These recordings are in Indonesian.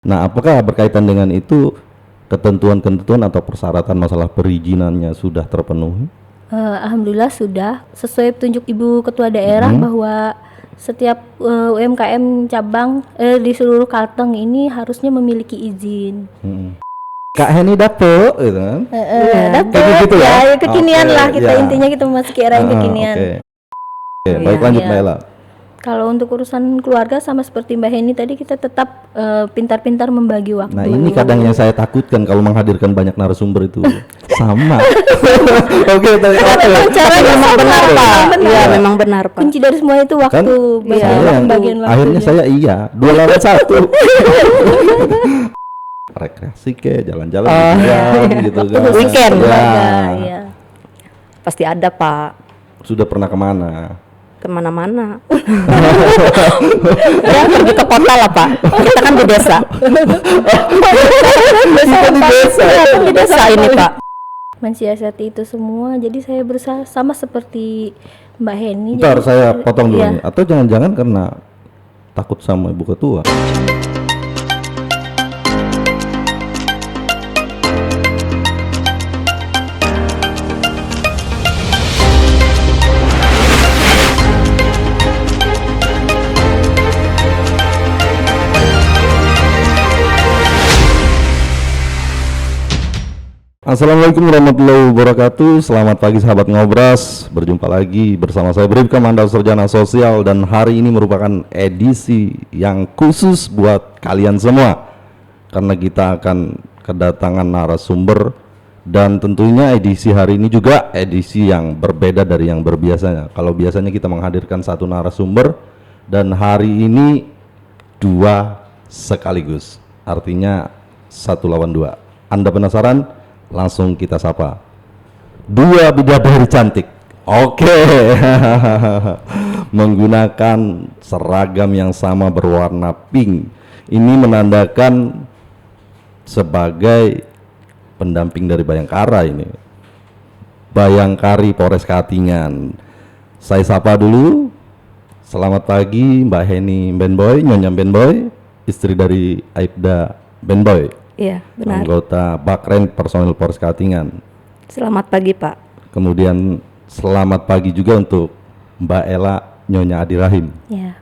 Nah, apakah berkaitan dengan itu ketentuan-ketentuan atau persyaratan masalah perizinannya sudah terpenuhi? Alhamdulillah sudah sesuai petunjuk Ibu Ketua Daerah bahwa setiap UMKM cabang di seluruh Kalteng ini harusnya memiliki izin. Kak Heni dapet gitu kan? Dapet Kayak gitu ya, ya? kekinian Oke, lah kita ya. intinya kita memasuki era yang kekinian. Oke, baik, lanjut Iya. Mbak Ella. Kalau untuk urusan keluarga sama seperti Mbak Heni tadi kita tetap pintar-pintar membagi waktu. Nah, ini kadang yang saya takutkan kalau menghadirkan banyak narasumber itu sama. Oke, Caranya Memang benar Pak. benar. Iya, memang benar Pak. Kunci dari semua itu waktu, Kan bagi saya yang bagian waktunya. akhirnya saya 2 lawan 1. Rekreasi ke jalan-jalan gitu kan. Weekend. Ya. Iya. Pasti ada Pak. Sudah pernah kemana? Kemana-mana. Ya pergi ke kota lah Pak. Kita kan di desa. Kita di desa. Iya, kan di desa ini Pak. Mensiasati itu semua, jadi saya berusaha sama seperti Mbak Heni. Ntar jadi- saya potong dulu Iya. nih. Atau jangan-jangan karena takut sama Ibu Ketua. Assalamualaikum warahmatullahi wabarakatuh. Selamat pagi sahabat Ngobras. Berjumpa lagi bersama saya Bribka Mandar Sarjana Sosial, dan hari ini merupakan edisi yang khusus buat kalian semua karena kita akan kedatangan narasumber, dan tentunya edisi hari ini juga edisi yang berbeda dari yang berbiasanya. Kalau biasanya kita menghadirkan satu narasumber, dan hari ini 2 sekaligus, artinya 1 lawan 2. Anda penasaran? Langsung kita sapa 2 bidadari cantik. Oke. Menggunakan seragam yang sama berwarna pink. Ini menandakan sebagai pendamping dari Bayangkara ini. Bayangkari Polres Katingan. Saya sapa dulu. Selamat pagi Mbak Heni Benboy, Nyonya Benboy, istri dari Aibda Benboy. Iya, benar. Anggota Bakren personil Polres Katingan. Selamat pagi Pak. Kemudian selamat pagi juga untuk Mbak Ella Nyonya Adi Rahim, Ya.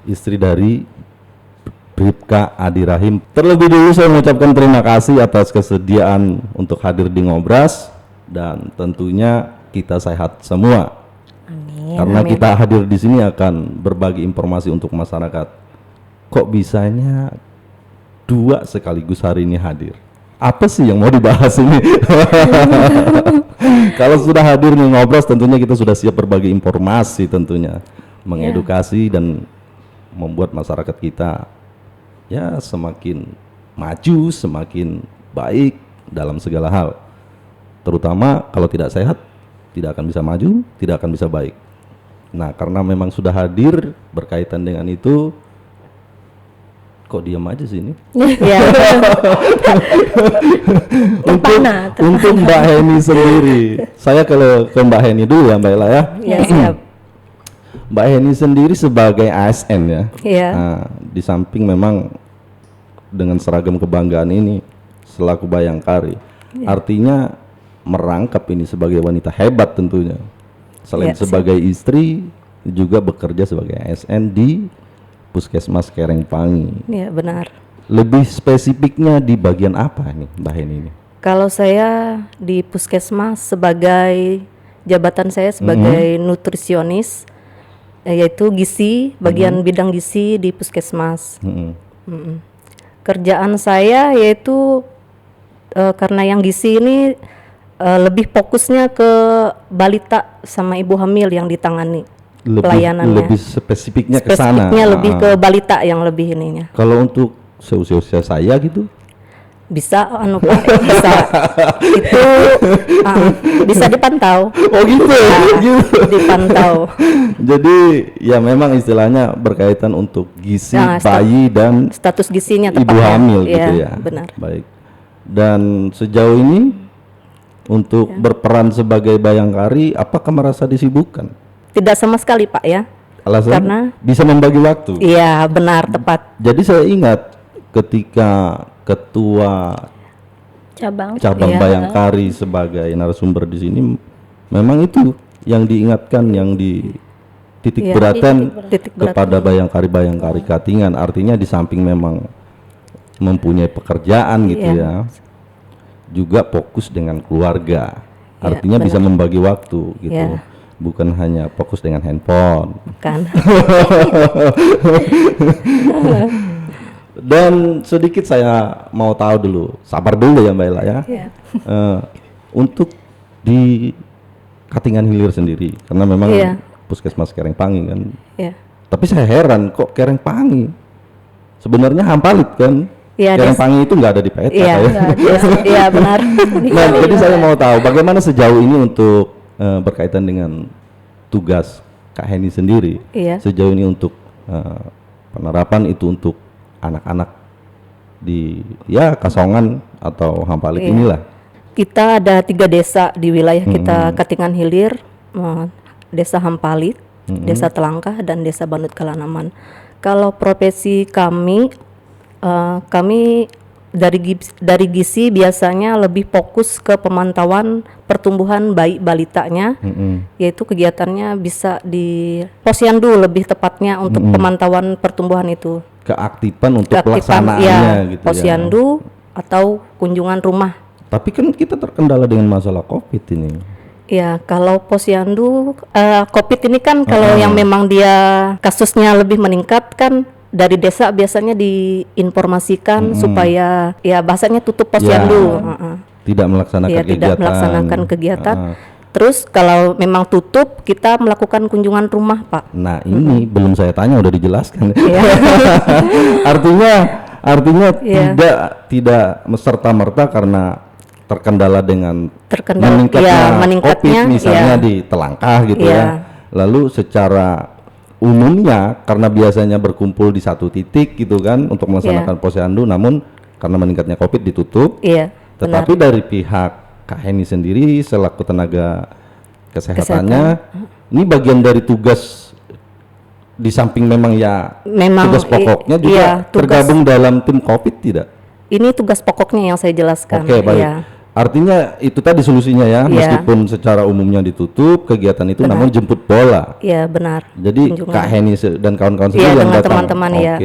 istri dari Bribka Adi Rahim. Terlebih dulu saya mengucapkan terima kasih atas kesediaan untuk hadir di Ngobras, dan tentunya kita sehat semua. Amin. Karena kita hadir di sini akan berbagi informasi untuk masyarakat. Kok bisanya 2 sekaligus hari ini hadir? Apa sih yang mau dibahas ini? Kalau sudah hadir nih Ngobras, tentunya kita sudah siap berbagi informasi, tentunya mengedukasi dan membuat masyarakat kita ya semakin maju, semakin baik dalam segala hal. Terutama kalau tidak sehat, tidak akan bisa maju, tidak akan bisa baik. Nah, karena memang sudah hadir berkaitan dengan itu, kok diam aja sih ini? Iya. Untuk Mbak Heni sendiri, saya kalau ke Mbak Heni dulu ya Mbak Ella ya. Iya, siap. Mbak Heni sendiri sebagai ASN ya. Iya. Nah, di samping memang dengan seragam kebanggaan ini selaku Bayangkari, artinya merangkap ini sebagai wanita hebat tentunya. Selain Iya, sebagai istri, juga bekerja sebagai ASN di Puskesmas Kerengpangi. Iya, benar. Lebih spesifiknya di bagian apa nih Mbak Heni ini? Kalau saya di Puskesmas sebagai jabatan saya sebagai nutrisionis, yaitu gizi, bagian bidang gizi di Puskesmas. Kerjaan saya yaitu karena yang gizi ini lebih fokusnya ke balita sama ibu hamil yang ditangani pelayanannya. Lebih spesifiknya ke sana. Spesifiknya lebih ke balita yang lebih ininya. Kalau untuk seusia saya gitu, Bisa anu Pak, bisa itu bisa dipantau. oh gitu, gitu. Dipantau. Jadi ya memang istilahnya berkaitan untuk gizi Nah, bayi dan Status gizinya ibu tepatnya. hamil Iya, gitu ya. benar. Baik. Dan sejauh ini untuk berperan sebagai Bayangkari, apakah merasa disibukkan? Tidak sama sekali Pak ya. Alasan Karena bisa membagi waktu. iya benar tepat. Jadi saya ingat ketika ketua cabang. cabang Iya. Bayangkari sebagai narasumber di sini, memang itu yang diingatkan, yang di titik Iya. beratkan Titik berat. kepada Bayangkari Katingan. Artinya di samping memang mempunyai pekerjaan gitu Iya. ya, juga fokus dengan keluarga. Iya, Artinya bisa benar. membagi waktu gitu, Iya. bukan hanya fokus dengan handphone. Kan. Dan sedikit saya mau tahu dulu, sabar dulu ya Mbak Ella ya. Iya. Untuk di Katingan Hilir sendiri, karena memang Iya. Puskesmas Kerengpangi kan. Ya. Tapi saya heran kok Kerengpangi, sebenarnya Hampalit kan. Iya, Kerengpangi itu nggak ada di peta Iya. ya. Iya, benar. Nah, jadi saya mau tahu bagaimana sejauh ini untuk berkaitan dengan tugas Kak Heni sendiri. Iya. Sejauh ini untuk penerapan itu untuk anak-anak di ya Kasongan atau Hampalit Iya. inilah. Kita ada 3 desa di wilayah kita, Katingan Hilir, Desa Hampalit, Desa Telangkah, dan Desa Bandut Kalanaman. Kalau profesi kami dari GISI biasanya lebih fokus ke pemantauan pertumbuhan bayi balitanya, yaitu kegiatannya bisa di posyandu lebih tepatnya untuk pemantauan pertumbuhan itu. Keaktifan untuk Keaktifan, pelaksanaannya gitu ya. posyandu atau kunjungan rumah. Tapi kan kita terkendala dengan masalah COVID ini. Ya, kalau posyandu COVID ini kan kalau yang memang dia kasusnya lebih meningkat kan dari desa biasanya diinformasikan supaya ya bahasanya tutup posyandu. Tidak melaksanakan Ya, kegiatan. tidak melaksanakan kegiatan. Terus kalau memang tutup kita melakukan kunjungan rumah, Pak. Nah, ini belum saya tanya udah dijelaskan. Iya. artinya Iya. tidak serta-merta karena terkendala dengan Terkendala, meningkatnya, COVID misalnya iya. di Telangkah gitu Iya. ya. Lalu secara umumnya karena biasanya berkumpul di satu titik gitu kan untuk melaksanakan posyandu, namun karena meningkatnya COVID ditutup. Iya, benar. Tetapi dari pihak Kak Heni sendiri selaku tenaga kesehatannya, ini bagian dari tugas di samping memang ya Memang tugas pokoknya juga iya, tergabung dalam tim COVID tidak? Ini tugas pokoknya yang saya jelaskan. Oke, baik. Iya. Artinya itu tadi solusinya ya, Iya. meskipun secara umumnya ditutup kegiatan itu, namun jemput bola. Iya, benar. Jadi Kunjungan. Kak Heni dan kawan-kawan Iya, sendiri yang dengan datang. teman-teman, Oke. ya.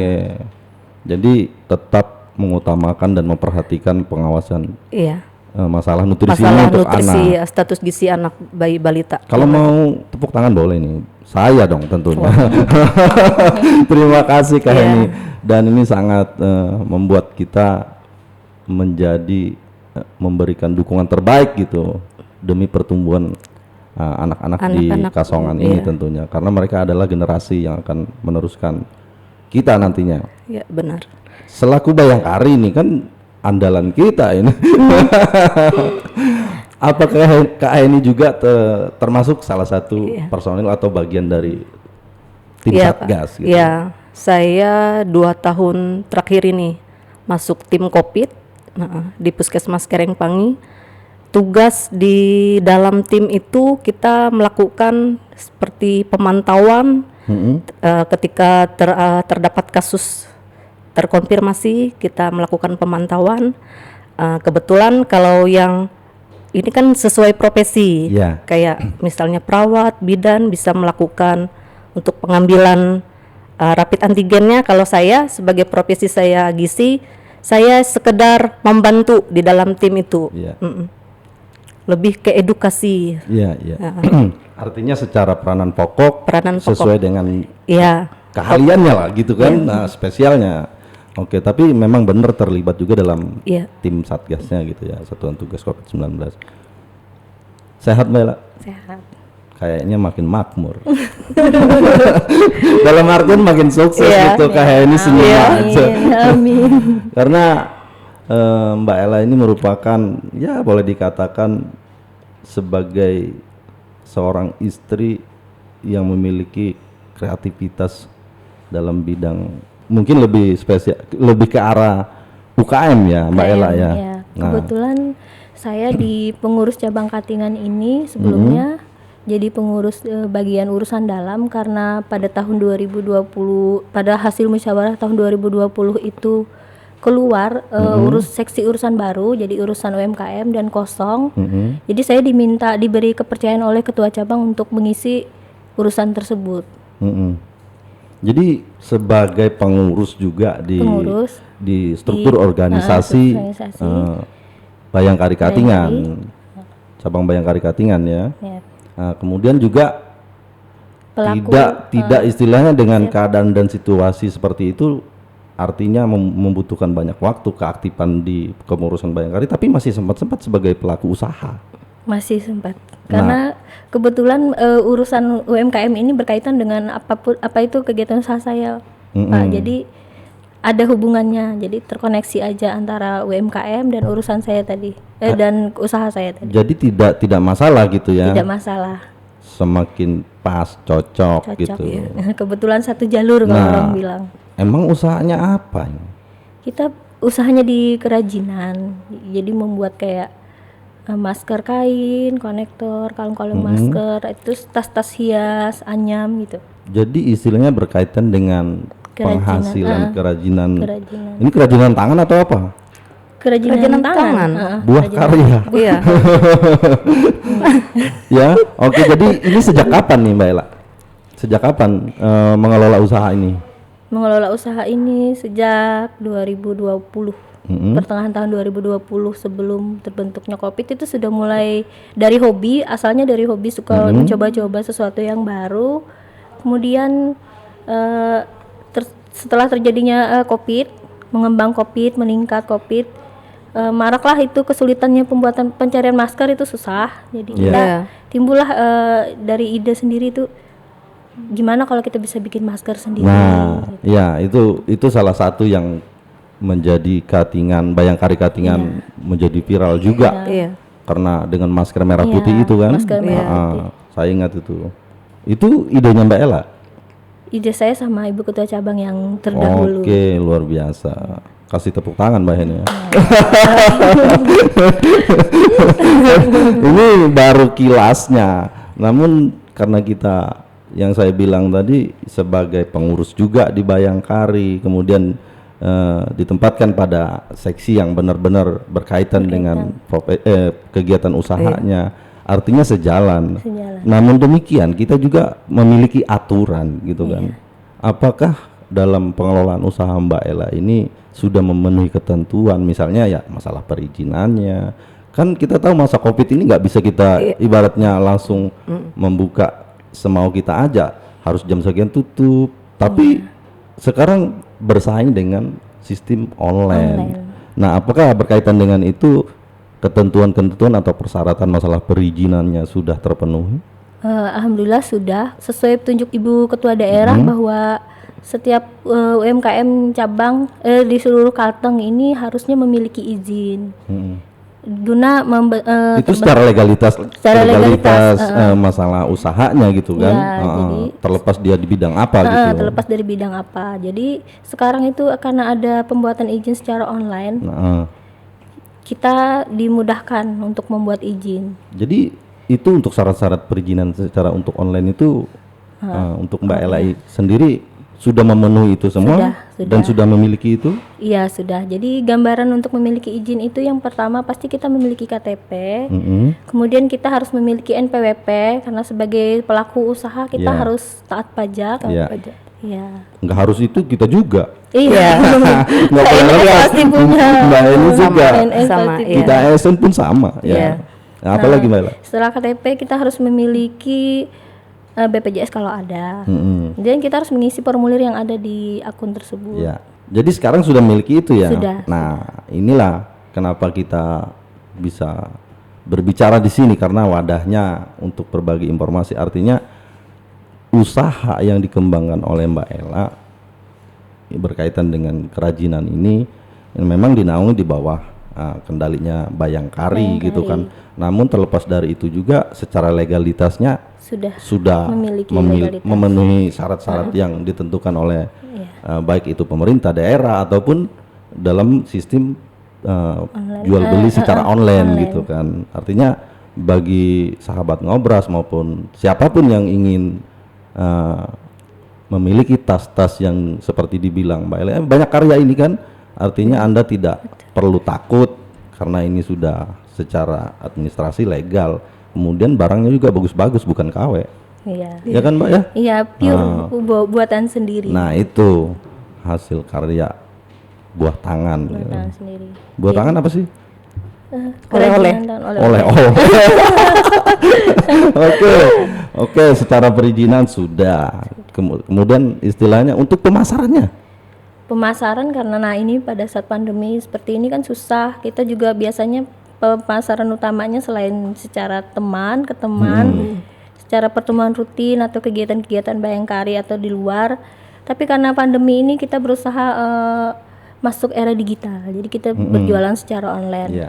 Jadi tetap mengutamakan dan memperhatikan pengawasan Iya. masalah nutrisi Masalah untuk nutrisi, anak. status gizi anak bayi balita. Kalau mau tepuk tangan boleh nih, saya dong tentunya. Terima kasih Kak Iya. Heni, dan ini sangat membuat kita menjadi memberikan dukungan terbaik gitu demi pertumbuhan anak-anak di Anak-anak, Kasongan ini iya. tentunya, karena mereka adalah generasi yang akan meneruskan kita nantinya. Ya, benar. Selaku Bayangkari ini kan andalan kita ini. Apakah Kak Heni juga termasuk salah satu Iya. personil atau bagian dari tim Iya, Pak. Satgas gitu? Iya, saya 2 tahun terakhir ini masuk tim COVID di Puskesmas Kerengpangi. Tugas di dalam tim itu kita melakukan seperti pemantauan ketika terdapat kasus terkonfirmasi, kita melakukan pemantauan. Kebetulan kalau yang ini kan sesuai profesi, Iya. kayak misalnya perawat, bidan bisa melakukan untuk pengambilan rapid antigennya. Kalau saya sebagai profesi saya gizi, saya sekedar membantu di dalam tim itu. Iya. Lebih ke edukasi. Iya, iya. Artinya secara peranan pokok Peranan pokok. sesuai dengan Iya, keahliannya lah gitu kan, nah, spesialnya. Oke, tapi memang benar terlibat juga dalam iya. tim Satgasnya gitu ya, Satuan Tugas COVID-19. Sehat Mbak Ella? Sehat. Kayaknya makin makmur. Dalam artian makin sukses Iya. gitu, Kak Heni senyum aja. Amin. Karena Mbak Ella ini merupakan ya boleh dikatakan sebagai seorang istri yang memiliki kreativitas dalam bidang mungkin lebih spesial, lebih ke arah UKM ya Mbak Ella ya. Ya, Nah, kebetulan saya di pengurus cabang Katingan ini sebelumnya jadi pengurus bagian urusan dalam, karena pada tahun 2020 pada hasil musyawarah tahun 2020 itu keluar seksi urusan baru, jadi urusan UMKM dan kosong. Jadi saya diberi kepercayaan oleh ketua cabang untuk mengisi urusan tersebut. Jadi sebagai pengurus juga di struktur organisasi Bayangkari Katingan, cabang Bayangkari Katingan ya. Kemudian juga tidak istilahnya dengan keadaan dan situasi seperti itu, artinya membutuhkan banyak waktu keaktifan di kepengurusan Bayangkari, tapi masih sempat sebagai pelaku usaha. Masih sempat, karena kebetulan urusan UMKM ini berkaitan dengan apa itu kegiatan usaha saya, Pak. Jadi ada hubungannya, jadi terkoneksi aja antara UMKM dan urusan saya tadi dan usaha saya tadi. Jadi tidak masalah gitu ya? Tidak masalah. Semakin pas, cocok gitu. Ya. Kebetulan satu jalur kalau orang bilang. Emang usahanya apa ini? Kita usahanya di kerajinan, jadi membuat kayak masker kain, konektor, kalung-kalung masker, itu tas-tas hias, anyam gitu. Jadi istilahnya berkaitan dengan penghasilan kerajinan. Ini kerajinan tangan atau apa? Kerajinan tangan. Buah karya. Iya. Ya, oke. Jadi ini sejak kapan nih Mbak Ella? Sejak kapan mengelola usaha ini? Mengelola usaha ini sejak 2020. Pertengahan tahun 2020, sebelum terbentuknya Kopit itu sudah mulai dari hobi, asalnya dari hobi suka mencoba-coba sesuatu yang baru. Kemudian setelah terjadinya Kopit, mengembang Kopit, meningkat Kopit, maraklah itu kesulitannya pembuatan pencarian masker itu susah. Jadi kita timbullah dari ide sendiri itu, gimana kalau kita bisa bikin masker sendiri. Nah, gitu. Ya itu salah satu yang menjadi Bayangkari Katingan menjadi viral juga. Karena dengan masker merah putih itu kan. Masker merah putih. Saya ingat itu. Itu idenya Mbak Ella? Ide saya sama Ibu Ketua Cabang yang terdahulu. Oke, luar biasa. Kasih tepuk tangan Mbak Hen ya. Ini baru kilasnya. Namun karena kita yang saya bilang tadi sebagai pengurus juga di Bayangkari, kemudian ditempatkan pada seksi yang benar-benar berkaitan dengan kegiatan usahanya, artinya sejalan. Namun demikian kita juga memiliki aturan gitu kan. Apakah dalam pengelolaan usaha Mbak Ella ini sudah memenuhi ketentuan, misalnya ya masalah perizinannya? Kan kita tahu masa Covid ini nggak bisa kita ibaratnya langsung membuka semau kita aja, harus jam sekian tutup. Tapi sekarang bersaing dengan sistem online. Nah, apakah berkaitan dengan itu ketentuan-ketentuan atau persyaratan masalah perizinannya sudah terpenuhi? Alhamdulillah sudah, sesuai petunjuk Ibu Ketua Daerah bahwa setiap UMKM cabang di seluruh Kalteng ini harusnya memiliki izin. Guna itu secara legalitas masalah usahanya gitu kan, jadi, terlepas dia di bidang apa gitu. Terlepas dari bidang apa. Jadi sekarang itu karena ada pembuatan izin secara online, kita dimudahkan untuk membuat izin. Jadi itu untuk syarat-syarat perizinan secara untuk online itu untuk Mbak Ella sendiri sudah memenuhi itu semua dan sudah memiliki itu? Iya sudah. Jadi gambaran untuk memiliki izin itu yang pertama pasti kita memiliki KTP, kemudian kita harus memiliki NPWP karena sebagai pelaku usaha kita harus taat pajak. Nggak harus itu kita juga. Iya. Nggak pasti punya. Mbak Ella juga. Sama. Kita ASN pun sama. Ya. Nah, apalagi Mbak Ella? Setelah KTP kita harus memiliki BPJS kalau ada. Dan kita harus mengisi formulir yang ada di akun tersebut. Ya. Jadi sekarang sudah memiliki itu ya. Sudah. Nah, inilah kenapa kita bisa berbicara di sini, karena wadahnya untuk berbagi informasi. Artinya usaha yang dikembangkan oleh Mbak Ella berkaitan dengan kerajinan ini memang dinaungi di bawah kendalinya Bayangkari gitu kan. Namun terlepas dari itu juga secara legalitasnya sudah memenuhi syarat-syarat yang ditentukan oleh baik itu pemerintah daerah ataupun dalam sistem jual beli secara online gitu kan. Artinya bagi sahabat Ngobras maupun siapapun yang ingin memiliki tas-tas yang seperti dibilang Mbak Ella, banyak karya ini kan, Artinya Anda tidak perlu takut karena ini sudah secara administrasi legal. Kemudian barangnya juga bagus-bagus, bukan KW. Iya. Ya kan Mbak ya? Iya, pure buatan sendiri. Nah itu hasil karya buah tangan. Buatan sendiri. Buah tangan apa sih? Oleh-oleh. Kerajinan dan Oleh. Oke, secara perizinan sudah. Kemudian istilahnya untuk pemasarannya. Pemasaran karena ini pada saat pandemi seperti ini kan susah. Kita juga biasanya pemasaran utamanya selain secara teman ke teman, secara pertemuan rutin atau kegiatan-kegiatan Bayangkari atau di luar. Tapi karena pandemi ini kita berusaha masuk era digital. Jadi kita berjualan secara online. Iya.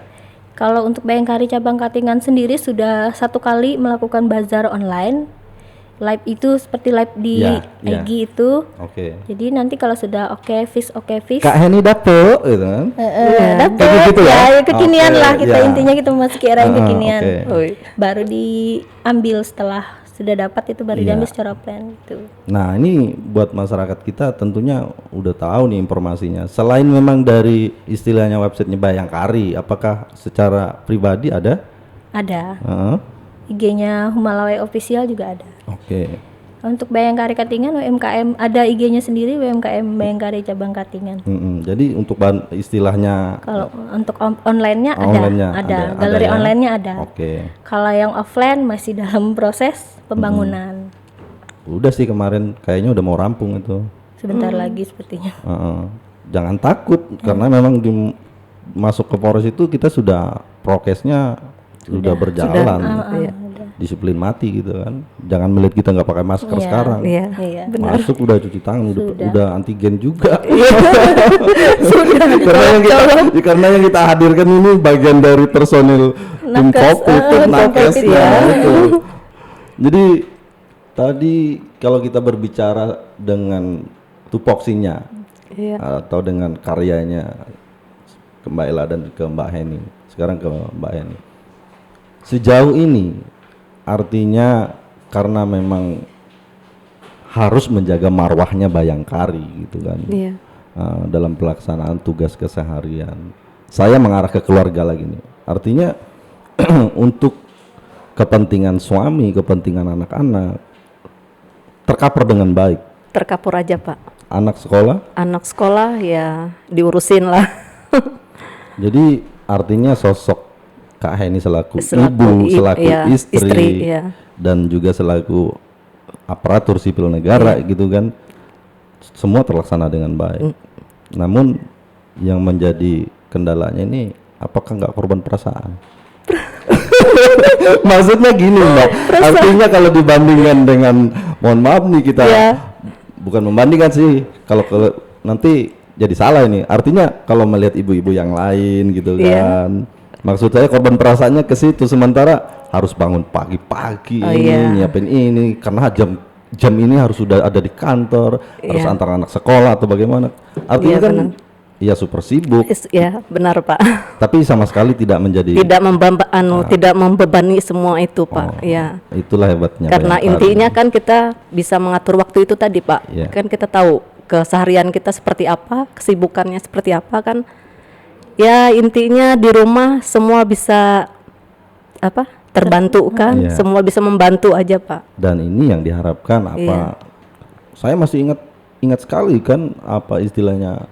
Kalau untuk Bayangkari cabang Katingan sendiri sudah 1 kali melakukan bazar online. Live itu seperti live di IG itu. Oke. Jadi nanti kalau sudah oke fish Kak Heni dapet gitu kan? dapet Kayak gitu ya? ya kekinian Oke, lah kita ya. intinya kita memasuki era yang kekinian. Oke. Baru diambil setelah sudah dapat itu baru Iya. diambil secara plan itu. Nah ini buat masyarakat kita tentunya udah tahu nih informasinya. Selain memang dari istilahnya websitenya Bayangkari, apakah secara pribadi ada? Ada. Heeh. IG-nya Humalawai Official juga ada. Oke. Untuk Bayangkari Katingan UMKM ada IG-nya sendiri UMKM Bayangkari cabang Katingan. Jadi untuk istilahnya Kalau untuk online-nya online-nya ada. ada Galeri ya? online-nya ada. Oke. Kalau yang offline masih dalam proses pembangunan. Udah sih kemarin kayaknya udah mau rampung itu. Sebentar lagi sepertinya. Heeh. Jangan takut karena memang masuk ke Polres itu kita sudah prokesnya sudah berjalan. Iya. Disiplin mati gitu kan. Jangan melihat kita nggak pakai masker sekarang. Iya. Iya. Masuk udah cuci tangan, udah antigen juga. karena yang kita hadirkan ini bagian dari personil tim Nakes, Covid itu nakes Covid, ya. ya. Itu. Jadi tadi kalau kita berbicara dengan tupoksinya Iya. atau dengan karyanya ke Mbak Ella dan ke Mbak Heni, sekarang ke Mbak Heni. Sejauh ini artinya karena memang harus menjaga marwahnya Bayangkari gitu kan. Iya. Dalam pelaksanaan tugas keseharian. Saya mengarah ke keluarga lagi nih. Artinya untuk kepentingan suami, kepentingan anak-anak tercover dengan baik. Terkapur aja Pak. Anak sekolah. Anak sekolah ya diurusin lah. Jadi artinya sosok Kak Heni selaku Selaku ibu, selaku iya, istri, iya. dan juga selaku aparatur sipil negara gitu kan, semua terlaksana dengan baik. Namun yang menjadi kendalanya ini apakah nggak korban perasaan? Maksudnya gini Mbak, artinya kalau dibandingkan dengan, mohon maaf nih kita bukan membandingkan sih, kalau nanti jadi salah ini. Artinya kalau melihat ibu-ibu yang lain gitu kan, maksud saya korban perasaannya ke situ, sementara harus bangun pagi-pagi nyiapin ini karena jam ini harus sudah ada di kantor, harus antar anak sekolah atau bagaimana. Artinya kan iya super sibuk. Ya benar Pak. Tapi sama sekali tidak menjadi tidak membebani semua itu Pak. Ya. Itulah hebatnya. Karena intinya kan kita bisa mengatur waktu itu tadi Pak. Kan kita tahu keseharian kita seperti apa, kesibukannya seperti apa kan. Ya intinya di rumah semua bisa terbantu kan, semua bisa membantu aja Pak. Dan ini yang diharapkan apa? Saya masih ingat sekali kan apa istilahnya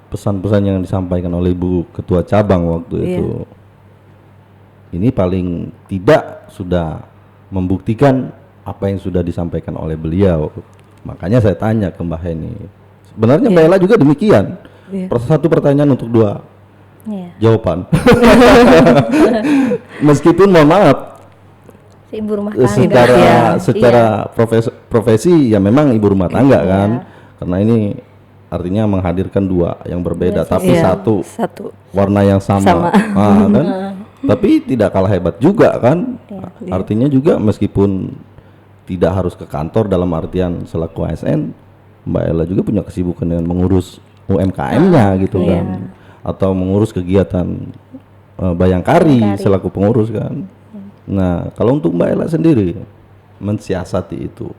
pesan-pesan yang disampaikan oleh Ibu Ketua Cabang waktu itu. Ini paling tidak sudah membuktikan apa yang sudah disampaikan oleh beliau. Makanya saya tanya ke Mbak Heni. Sebenarnya Mbak Ella juga demikian. Satu pertanyaan untuk dua jawaban. Meskipun mohon maaf, ibu rumah tangga. Secara profesi ya memang ibu rumah tangga kan. Karena ini artinya menghadirkan dua yang berbeda, tapi satu warna yang sama. Kan? Tapi tidak kalah hebat juga kan. Artinya juga meskipun tidak harus ke kantor dalam artian selaku ASN, Mbak Ella juga punya kesibukan dengan mengurus UMKM-nya gitu kan, atau mengurus kegiatan Bayangkari selaku pengurus kan. Nah kalau untuk Mbak Ella sendiri mensiasati itu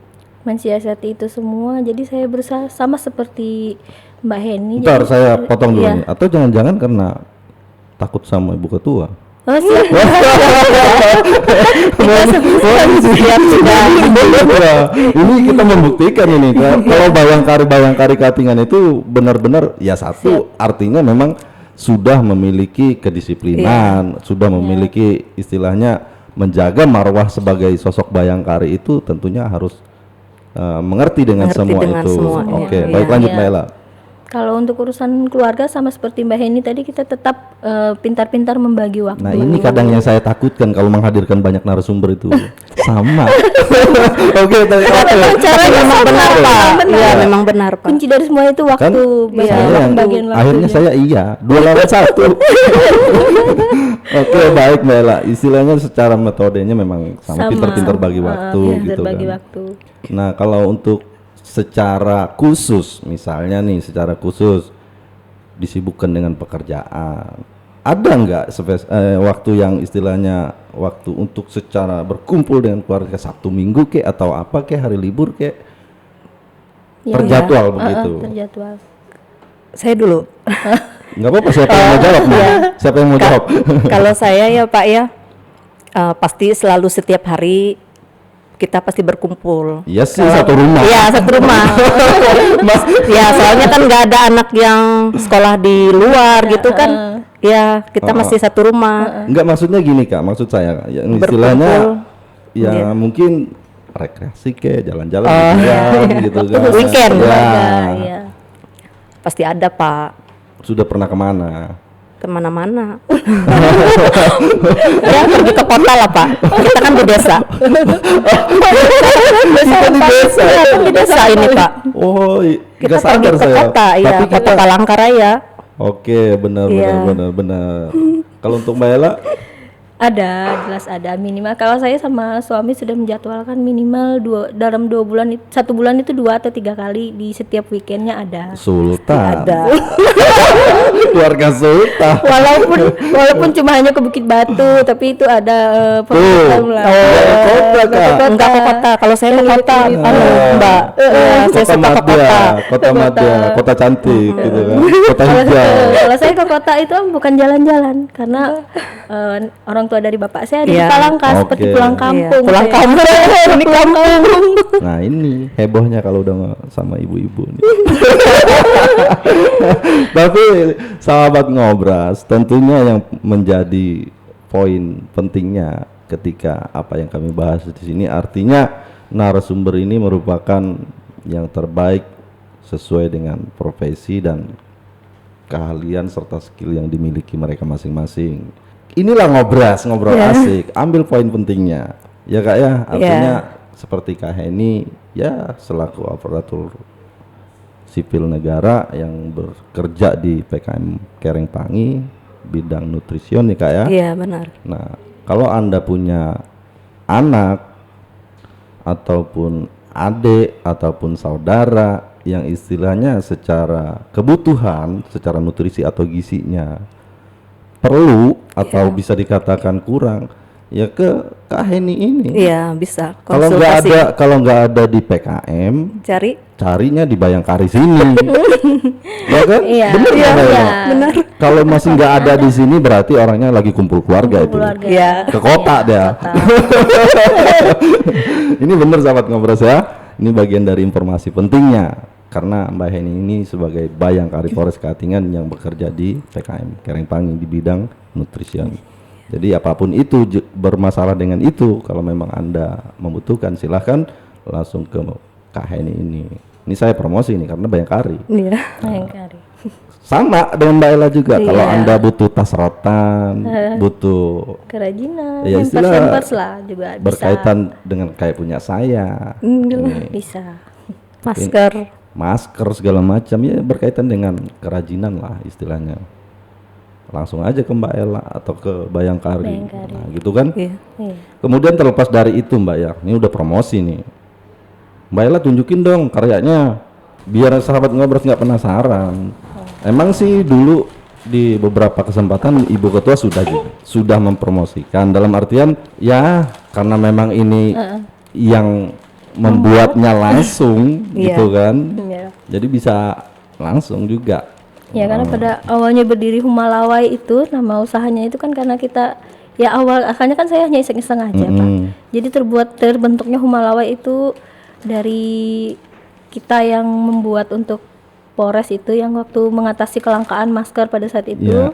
mensiasati itu semua. Jadi saya berusaha sama seperti Mbak Heni. Ntar jadi- saya potong dulu Iya. nih. Atau jangan-jangan karena takut sama ibu ketua. Oh, siap. Ini kita membuktikan ini kalau bayangkari Katingan itu benar-benar ya satu artinya memang sudah memiliki kedisiplinan, sudah memiliki istilahnya menjaga marwah sebagai sosok bayangkari itu tentunya harus mengerti dengan semua itu. semuanya. Oke, Iya. baik lanjut Iya. Mbak Ella. Kalau untuk urusan keluarga sama seperti Mbak Heni tadi, kita tetap pintar-pintar membagi waktu. Nah ini kadang yang saya takutkan kalau menghadirkan banyak narasumber itu sama. Oke, Caranya Memang sama, benar Pak. benar. Iya, memang benar Pak. Kunci dari semua itu kan waktu, saya yang bagian akhirnya waktunya. saya 2 lawan 1. Oke, baik Mbak Ella. Istilahnya secara metodenya memang sama, pintar-pintar bagi waktu pintar gitu bagi kan. waktu. Nah kalau untuk secara khusus, misalnya nih secara khusus disibukkan dengan pekerjaan, ada nggak waktu yang istilahnya waktu untuk secara berkumpul dengan keluarga Sabtu Minggu kek atau apa kek hari libur kek Ya, terjadwal begitu? terjadwal. Saya dulu. Nggak apa-apa, siapa yang mau jawab nih? Siapa yang mau jawab? Kalau saya ya Pak ya, pasti selalu setiap hari kita pasti berkumpul. Iya sih, satu rumah. Iya, satu rumah. Ya, soalnya kan nggak ada anak yang sekolah di luar gitu kan. Ya, kita masih satu rumah. Enggak, maksudnya gini Kak, maksud saya yang istilahnya ya mungkin rekreasi kek, jalan-jalan gitu kan. Weekend. Ya. Iya. Pasti ada Pak. Sudah pernah kemana? Kemana-mana. Ya, pergi ke kota lah Pak. Kita kan di desa. Kita di desa. Iya, kan di desa ini Pak. Oh, Kita nggak pergi sadar ke saya. kota, ya, Tapi ke kita Palangkaraya. Oke, benar Iya. benar. Kalau untuk Mbak Ella, Ada, jelas ada minimal. Kalau saya sama suami sudah menjadwalkan minimal dalam 2 bulan, 1 bulan itu 2 atau 3 kali di setiap weekendnya ada. Sultan. Ada. Keluarga Sultan. Walaupun cuma hanya ke Bukit Batu, tapi itu ada pemeriksaan lah. Kota Kak. Enggak ke kota. Kalau saya ke kota, Mbak. Ya, saya suka ke kota. Kota Madya, kota cantik gitu kan. Kota hijau. Kalau saya ke kota itu bukan jalan-jalan, karena orang tua dari bapak saya ada di Iya. Palangka, seperti Oke. pulang Iya, kampung. pulang saya. kampung. Ini kampung. Nah ini hebohnya kalau udah sama ibu-ibu nih. Tapi sahabat ngobras, tentunya yang menjadi poin pentingnya ketika apa yang kami bahas di sini, artinya narasumber ini merupakan yang terbaik sesuai dengan profesi dan keahlian serta skill yang dimiliki mereka masing-masing. Inilah ngobrol asik, ambil poin pentingnya. Ya Kak ya, artinya seperti Kak Heni ya selaku aparatur sipil negara yang bekerja di PKM Kerengpangi bidang nutrision nih Kak ya. Iya, benar. Nah, kalau Anda punya anak ataupun adik ataupun saudara yang istilahnya secara kebutuhan, secara nutrisi atau gizinya perlu atau bisa dikatakan kurang, ya ke Kak Heni ini. Iya, bisa. Kalau nggak ada di PKM, Cari. carinya di Bayangkari sini. Ya kan? Iya, Bener iya, nggak, Mbak iya. Ella? Benar. Kalau masih nggak ada di sini berarti orangnya lagi kumpul keluarga itu. Keluarga. Iya. Ke kota dia. Ini bener sahabat ngobras ya. Ini bagian dari informasi pentingnya karena Mbak Heni ini sebagai Bayangkari Polres Katingan yang bekerja di PKM Kerengpangi di bidang nutrition. Jadi apapun itu bermasalah dengan itu, kalau memang Anda membutuhkan silahkan langsung ke Kak Heni ini. Ini saya promosi nih karena Bayangkari. Iya. Bayangkari. Sama dengan Mbak Ella juga. Iya. Kalau Anda butuh tas rotan, butuh Kerajinan, ya istilah hampers lah juga bisa. berkaitan dengan kayak punya saya. Ini, Bisa. Masker. masker segala macam ya berkaitan dengan kerajinan lah istilahnya. Langsung aja ke Mbak Ella atau ke Bayangkari. Nah, gitu kan? Iya. Iya. Kemudian terlepas dari itu Mbak ya, ini udah promosi nih. Mbak Ella tunjukin dong karyanya biar sahabat ngobras nggak penasaran. Emang sih dulu di beberapa kesempatan Ibu Ketua sudah mempromosikan dalam artian ya karena memang ini yang membuatnya langsung Iya. gitu kan. Ya. Jadi bisa langsung juga. Ya karena pada awalnya berdiri Humalawai itu nama usahanya itu kan karena kita ya asalnya kan saya hanya iseng-iseng aja Pak. Jadi terbentuknya Humalawai itu dari kita yang membuat untuk Polres itu yang waktu mengatasi kelangkaan masker pada saat itu Iya.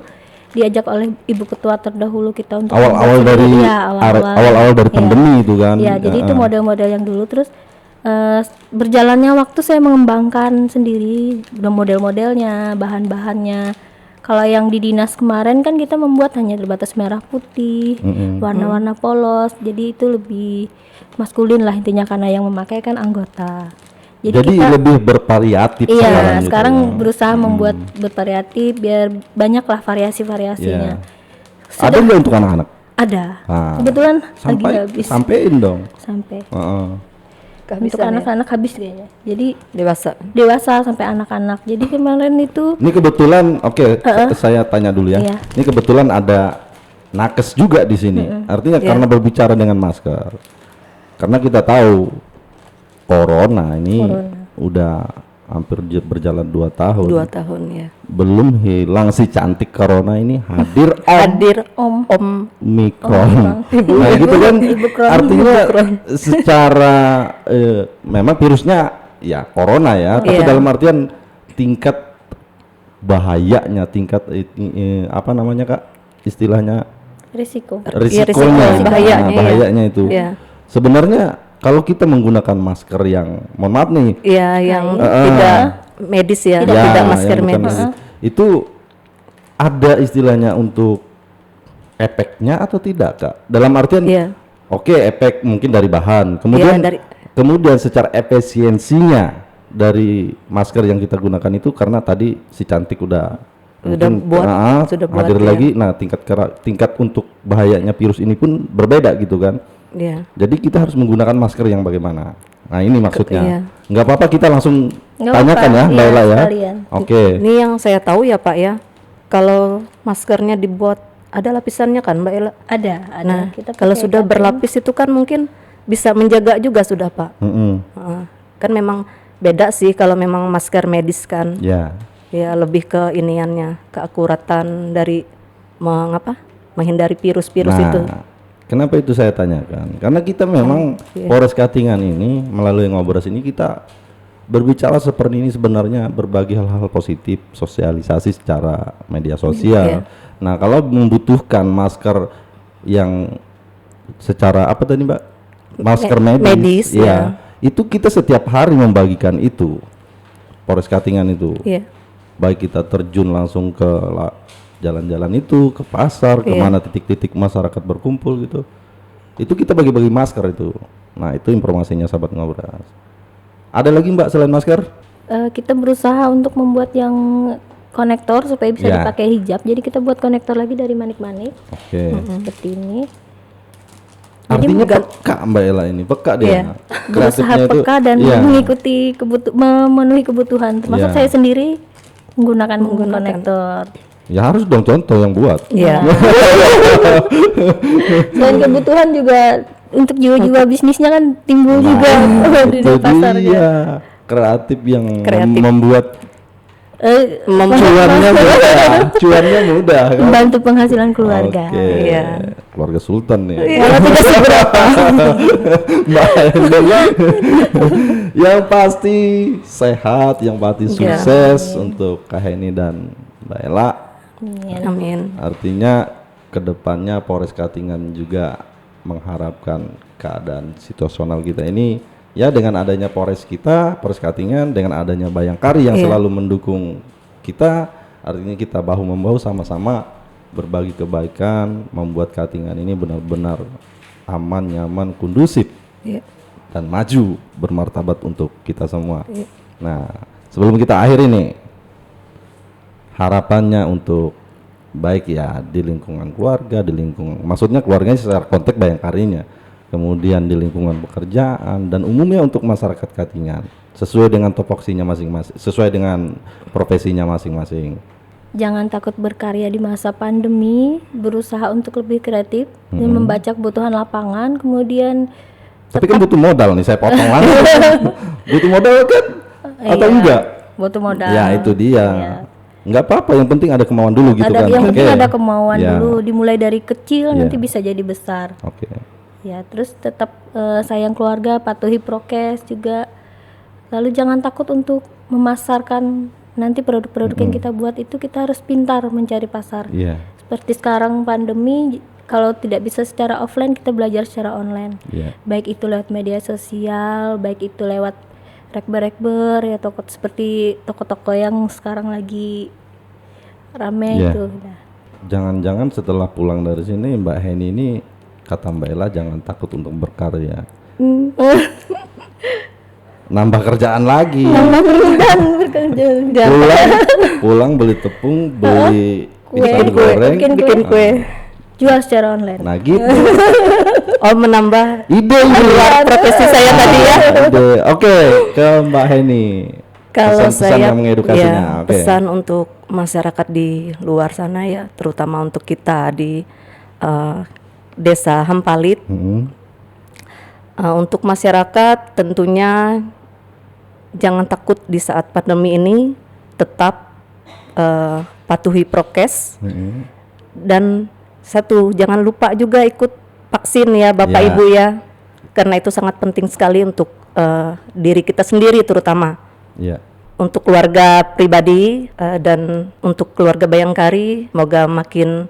diajak oleh Ibu Ketua terdahulu kita untuk Awal-awal membuat dari sendiri. Ya, awal-awal dari Iya. pandemi itu kan. Ya, jadi itu model-model yang dulu terus berjalannya waktu saya mengembangkan sendiri model-modelnya, bahan-bahannya. Kalau yang di dinas kemarin kan kita membuat hanya terbatas merah putih, warna-warna polos. Jadi itu lebih maskulin lah intinya karena yang memakai kan anggota. Jadi kita lebih bervariatif iya, sekarang gitu sekarang ya. berusaha membuat bervariatif biar banyak lah variasi-variasinya. Iya. Ada nggak untuk anak-anak? Ada. Nah, Kebetulan lagi habis sampein dong. sampai. Heeh. Untuk anak-anak habis kayaknya. Jadi dewasa sampai anak-anak. Jadi kemarin itu Ini kebetulan, oke, saya tanya dulu ya. Iya. Ini kebetulan ada nakes juga di sini. Artinya karena berbicara dengan masker. Karena kita tahu corona ini udah hampir berjalan 2 tahun. 2 tahun ya. Belum hilang si cantik corona ini hadir Om Omikron. Nah gitu kan artinya secara memang virusnya ya corona ya, tapi Iya. dalam artian tingkat bahayanya, tingkat apa namanya Kak istilahnya risiko. risikonya, bahayanya, bahayanya itu. Iya. Sebenarnya kalau kita menggunakan masker yang mohon maaf nih, Iya, yang tidak medis ya, tidak masker yang bukan medis. itu ada istilahnya untuk efeknya atau tidak Kak? Dalam artian Iya. oke, efek mungkin dari bahan, kemudian Iya, kemudian secara efisiensinya dari masker yang kita gunakan itu karena tadi si cantik udah mungkin, sudah buat hadir ya. lagi. Nah tingkat untuk bahayanya virus ini pun berbeda gitu kan. Iya. Jadi kita harus menggunakan masker yang bagaimana? Nah ini maksudnya. Iya. Nggak apa-apa kita langsung Nggak tanyakan apa-apa, ya, Mbak iya, Ella ya. sekalian. Oke. Ini yang saya tahu ya Pak ya. Kalau maskernya dibuat ada lapisannya kan Mbak Ella? Ada. Nah, Kita kalau pakai sudah cotton. berlapis itu kan mungkin bisa menjaga juga sudah Pak. Kan memang beda sih kalau memang masker medis kan. Ya. Ya lebih ke iniannya, keakuratan dari menghindari virus-virus itu. Kenapa itu saya tanyakan? Karena kita memang Polres Katingan ini melalui Ngobras ini kita berbicara seperti ini sebenarnya berbagi hal-hal positif, sosialisasi secara media sosial. Nah, kalau membutuhkan masker yang secara apa tadi Mbak? Masker medis, ya. Itu kita setiap hari membagikan itu. Polres Katingan itu. Iya. Baik kita terjun langsung ke jalan-jalan itu, ke pasar, kemana titik-titik masyarakat berkumpul gitu. Itu kita bagi-bagi masker itu. Nah itu informasinya sahabat Ngobras. Ada lagi Mbak selain masker? Kita berusaha untuk membuat yang konektor supaya bisa dipakai hijab. Jadi kita buat konektor lagi dari manik-manik. Oke. Seperti ini. Artinya peka Mbak Ella ini, peka dia. Berusaha Kreatifnya itu, peka dan mengikuti memenuhi kebutuhan. Termasuk saya sendiri menggunakan konektor. Ya harus dong contoh yang buat. Iya. Selain kebutuhan juga untuk jiwa-jiwa bisnisnya kan timbul juga di Itu pasar. dia kreatif yang membuat cuannya mudah kan? Membantu penghasilan keluarga. Oke. Iya. Keluarga Sultan nih. Walau tidak seberapa. Mbak Ella, yang pasti sehat, yang pasti sukses untuk Kak Heni dan Mbak Ella. Amin. Artinya kedepannya Polres Katingan juga mengharapkan keadaan situasional kita ini ya dengan adanya Polres kita, Polres Katingan, dengan adanya Bayangkari yang selalu mendukung kita, artinya kita bahu membahu sama-sama berbagi kebaikan, membuat Katingan ini benar-benar aman, nyaman, kondusif dan maju bermartabat untuk kita semua. Nah, sebelum kita akhiri nih, harapannya untuk baik ya di lingkungan keluarga, di lingkungan maksudnya keluarganya secara konteks Bayangkarinya, kemudian di lingkungan pekerjaan dan umumnya untuk masyarakat Katingan sesuai dengan topoksinya masing-masing, sesuai dengan profesinya masing-masing. Jangan takut berkarya di masa pandemi, berusaha untuk lebih kreatif dan membaca kebutuhan lapangan, kemudian Tapi kan butuh modal nih, saya potong langsung. Butuh modal kan? Atau Iya, enggak? butuh modal. Ya itu dia. Iya. Nggak apa-apa, yang penting ada kemauan dulu gitu Ada kan. yang penting Oke. ada kemauan Ya. dulu, dimulai dari kecil Iya. nanti bisa jadi besar. Oke. Ya, terus tetap sayang keluarga, patuhi prokes juga. Lalu jangan takut untuk memasarkan nanti produk-produk yang kita buat itu, kita harus pintar mencari pasar. Iya. Seperti sekarang pandemi, kalau tidak bisa secara offline, kita belajar secara online. Iya. Baik itu lewat media sosial, baik itu lewat rekber-rekber ya, toko seperti toko-toko yang sekarang lagi rame Iya. itu. Nah, Jangan-jangan setelah pulang dari sini Mbak Heni ini, kata Mbak Ella, jangan takut untuk berkarya. Nambah kerjaan lagi. Pulang beli tepung, beli pisang goreng. Bikin kue. jual secara online. Nah gitu. Oh, menambah Ide di luar profesi saya tadi ya. Ide. Oke, ke Mbak Heni. Kalau Pesan-pesan saya yang mengedukasinya. ya, Oke. pesan untuk masyarakat di luar sana ya, terutama untuk kita di Desa Hampalit. Untuk masyarakat tentunya jangan takut di saat pandemi ini, tetap patuhi prokes. Dan satu, jangan lupa juga ikut vaksin ya Bapak Ya. Ibu ya, karena itu sangat penting sekali untuk diri kita sendiri terutama. Iya. Untuk keluarga pribadi dan untuk keluarga Bayangkari, semoga makin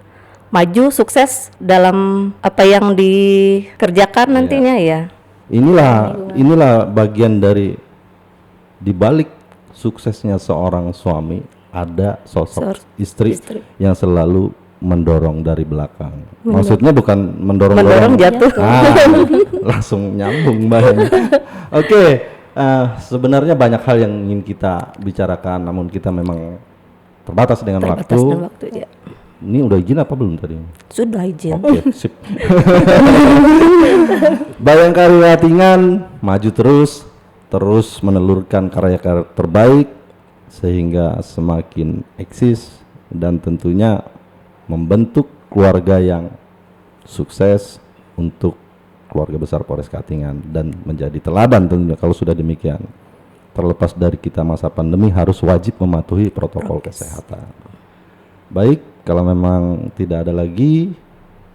maju, sukses dalam apa yang dikerjakan nantinya ya. Inilah bagian dari dibalik suksesnya seorang suami, ada sosok istri yang selalu mendorong dari belakang. Maksudnya bukan mendorong jatuh. Langsung nyambung Mbak Heni. Oke, sebenarnya banyak hal yang ingin kita bicarakan, namun kita memang terbatas dengan Terbatas waktu. dengan waktu ya. Ini udah izin apa belum tadi? Sudah izin. Oke, sip. Bayangkari Watingan maju terus menelurkan karya-karya terbaik sehingga semakin eksis dan tentunya membentuk keluarga yang sukses untuk keluarga besar Polres Katingan dan menjadi teladan tentunya. Kalau sudah demikian, terlepas dari kita masa pandemi harus wajib mematuhi protokol kesehatan. Baik, kalau memang tidak ada lagi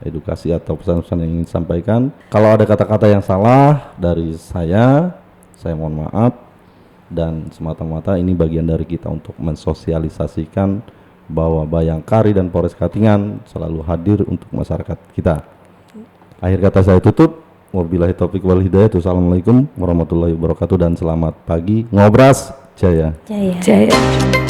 edukasi atau pesan-pesan yang ingin disampaikan, kalau ada kata-kata yang salah dari saya mohon maaf, dan semata-mata ini bagian dari kita untuk mensosialisasikan bahwa Bayangkari dan Polres Katingan selalu hadir untuk masyarakat kita. Akhir kata saya tutup, wabillahi taufiq wal hidayah. Assalamualaikum warahmatullahi wabarakatuh dan selamat pagi. Ngobras Jaya. Jaya. Jaya.